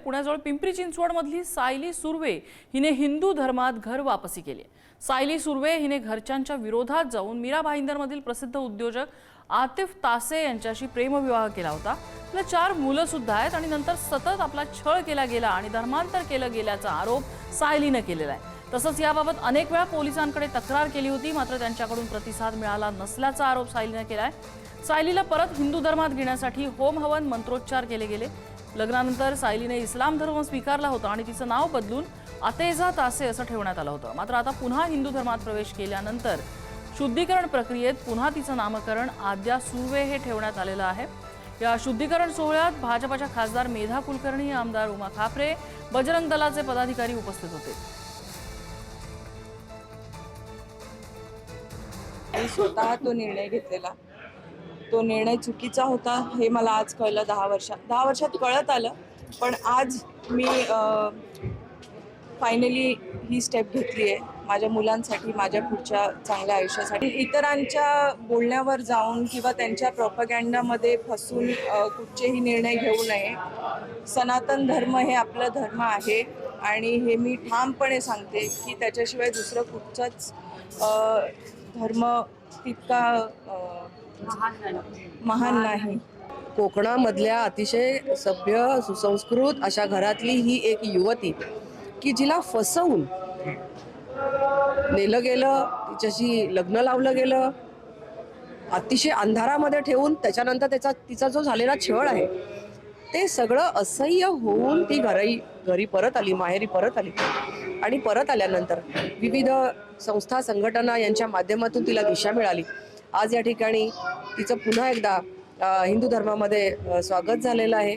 पुण्याजवळ पिंपरी चिंचवडमधली सायली सुर्वे हिने हिंदू धर्मात घर वापसी केली। सायली सुर्वे हिने घरच्यांच्या विरोधात जाऊन मीरा भाईंदरमधील प्रसिद्ध उद्योजक आतिफ तासे यांच्याशी प्रेमविवाह केला होता। तिला 4 मुलं सुद्धा आहेत आणि नंतर सतत आपला छळ केला गेला आणि धर्मांतर केलं गेल्याचा आरोप सायलीने केलेला आहे। तसंच याबाबत अनेक वेळा पोलिसांकडे तक्रार केली होती, मात्र त्यांच्याकडून प्रतिसाद मिळाला नसल्याचा आरोप सायलीने केलाय। सायलीला परत हिंदू धर्मात घेण्यासाठी होम हवन मंत्रोच्चार केले गेले। लग्नानंतर सायलीने इस्लाम धर्म स्वीकारला होता आणि तिचं नाव बदलून आतेजा तासे असं ठेवण्यात आलं होतं। मात्र आता पुन्हा हिंदू धर्मात प्रवेश केल्यानंतर शुद्धीकरण प्रक्रियेत पुन्हा तिचं नामकरण आद्या सुर्वे हे ठेवण्यात आलेलं आहे। या शुद्धीकरण सोहळ्यात भाजपच्या खासदार मेधा कुलकर्णी, आमदार उमा खापरे, बजरंग दलाचे पदाधिकारी उपस्थित होते। मी स्वतः तो निर्णय घेतलेला, तो निर्णय चुकीचा होता हे मला आज कळलं। 10 वर्षात कळत आलं, पण आज मी फायनली ही स्टेप घेतली आहे माझ्या मुलांसाठी, माझ्या पुढच्या चांगल्या आयुष्यासाठी। इतरांच्या बोलण्यावर जाऊन किंवा त्यांच्या प्रोपगँडामध्ये फसून कुठचेही निर्णय घेऊ नये। सनातन धर्म हे आपला धर्म आहे आणि हे मी ठामपणे सांगते की त्याच्याशिवाय दुसरं कुठचाच धर्म तितका महान नाही। कोकणामधल्या अतिशय सभ्य सुसंस्कृत अशा घरातली ही एक युवती की जिला फसवून नेलं गेलं, तिच्याशी लग्न लावलं गेलं, अतिशय अंधारामध्ये ठेवून त्याच्यानंतर तिचा जो झालेला छळ आहे ते सगळं असह्य होऊन ती घरी परत आली, माहेरी परत आली आणि परत आल्यानंतर विविध संस्था संघटना यांच्या माध्यमातून तिला दिशा मिळाली। आज या ठिकाणी तिचं पुन्हा एकदा हिंदू धर्मामध्ये स्वागत झालेलं आहे।